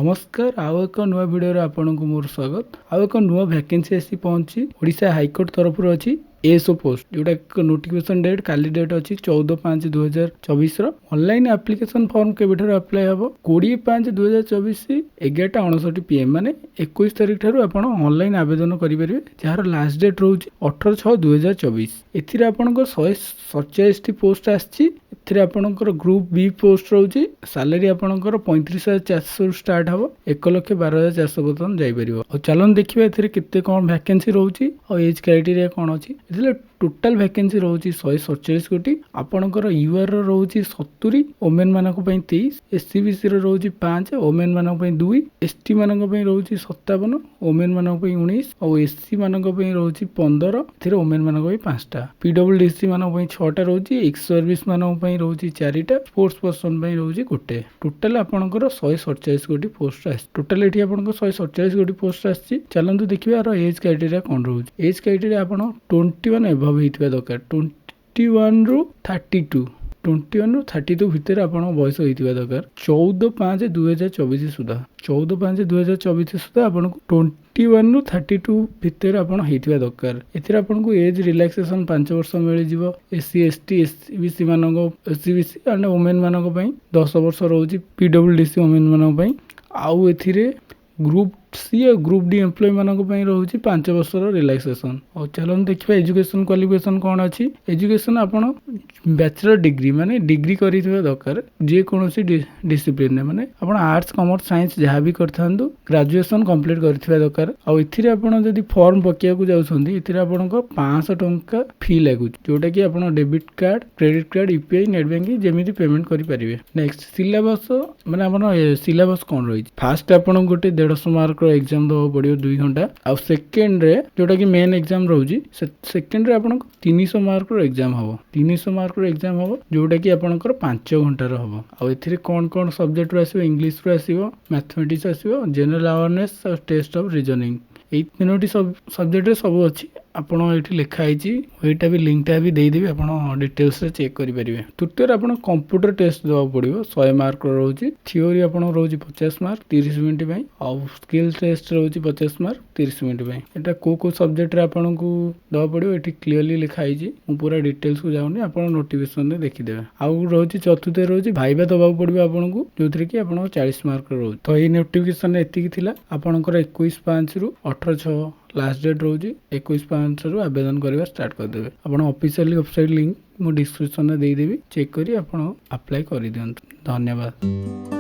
नमस्कार आउ एक नुआ भिडियो आपन को मोर स्वागत आउ एक नुआ वैकेंसी आसी पहुंची ओडिशा हाईकोर्ट तरफ अच्छी एसओ पोस्ट जोटा नोटिफिकेशन डेट काली डेट अच्छी 14/5/2024 ऑनलाइन एप्लिकेशन फॉर्म केबेठर अप्लाई हम 20/5/2024 11:59 PM माने 21 तारिख ठारू आपण ऑनलाइन आवेदन करेंगे जार लास्ट डेट रोज 18/6/2024 एथिरे आपनकर 147 पोस्ट आछि आपणकर ग्रुप बी पोस्ट रोचे सालेरी आपणकर 35,400 स्टार्ट हम 1,12,400 पर्यटन जापर। चलन देखिए केते कौन वैकेंसी रोचे और एज क्राइटेरिया कौन अच्छी टोटाल वैकेंसी रोचे 147 कोटी आपणकर यूआर रोचे 70 ओमेन मानक 23 एससीबीसी रोचे 5 ओमेन मानक 2 एसटी मानक रोचे 57 ओमेन मानक 19 और एससी मानक रोचे 15 एथिरे ओमेन मानक 5टा पीडब्ल्यूडीसी मानक 6टा रोचे एक्स सर्विस मानक रोचे 4टा स्पोर्ट्स पर्सन रोचे 1 टोटाल आपणकर 147 कोटी पोस्ट आसी टोटाल एठी आपणकर 147 कोटी पोस्ट आसी। चलंतु देखिबा यार एज क्राइटेरिया कोन रोचे एज क्राइटेरिया आपण 21 एबव हेतिबा दरकार 21 रु 32 21 रु 32 भितर आपण बयस होइतिबा दरकार 14/5/2024 सुधा 14/5/2024 सुधा आपण 21 रु 32 भितर आपण हेतिबा दरकार एथिरा आपण को एज रिलैक्सेशन 5 वर्ष मिल जिवो एससी एसटी एससीबीसी मानक एससीबीसी एंड वुमेन मानक पई 10 वर्ष रहउची पीडब्ल्यूडीसी वुमेन मानक पई आउ एथिरे ग्रुप सी और ग्रुप डी एम्प्लॉय मानक रोचे 5 वर्ष रिलैक्सेशन। और चलन देखिए एजुकेशन क्वालिफिकेशन कौन अच्छी एजुकेशन आपण बैचलर डिग्री माने डिग्री करिथिबा दरकार जे कोनोसी डिसिप्लिन माने आपण आर्ट्स कॉमर्स साइंस जहाँ भी करथांदु ग्रेजुएशन कंप्लीट करिथिबा दरकार। आ इथिरे आपण जदी फॉर्म पकिया को जाउछंदी इथिरे आपनको 500 टंका फी लागु जोटा कि आपण debit card credit card UPI net banking जेमिति पेमेंट करि परिबे। नेक्स्ट सिलेबस माने आपण सिलेबस कौन रही फास्ट आपण गोटे 150 मार्क एग्जाम दवा पड़ो 2 घंटा आ सेकेंड रे जोटा कि मेन एग्जाम रोजी सेकेंड रे आपन 300 मार्क रो एग्जाम हबो 300 मार्क रो एग्जाम हबो जोटा कि आपनकर 5 घंटा रो हबो। आ एथिरे कोन कोन सब्जेक्ट रो आसीबो इंग्लिश रो आसीबो मैथमेटिक्स आसीबो जनरल अवेयरनेस और टेस्ट ऑफ रीजनिंग ए तीनोटी सब्जेक्ट रे सब अच्छी आपण एठी लिखा आइची एटा भी लिंक भी दे देबे आपण डिटेल्स रे चेक करि परिबे। तृतीय आपण कंप्यूटर टेस्ट दवा पड़िबो 100 मार्क रो रोजी थ्योरी आपण रोजी 50 मार्क 30 मिनिट पई और स्किल टेस्ट रोजी 50 मार्क 30 मिनिट पई एटा को सब्जेक्ट रे आपण को दवा पड़िबो एठी क्लियरली लिखा आइची मु पूरा डिटेल्स को जाउनी आपण नोटिफिकेशन रे देखि देबे। आउ रोजी चतुर्थ रोजी भाइबा दवा पड़िबो आपण को जोथरे कि आपण 40 मार्क रोज तो ए नोटिफिकेशन एति की थिला आपणकर 21/5 रु 18/6 लास्ट डेट रोजी 21/5 रु आवेदन करबा स्टार्ट कर देबे। आपण ऑफिशियली वेबसाइट लिंक मु डिस्क्रिप्शन में दे देबी चेक करी आपण अप्लाई करि दियंतु। धन्यवाद।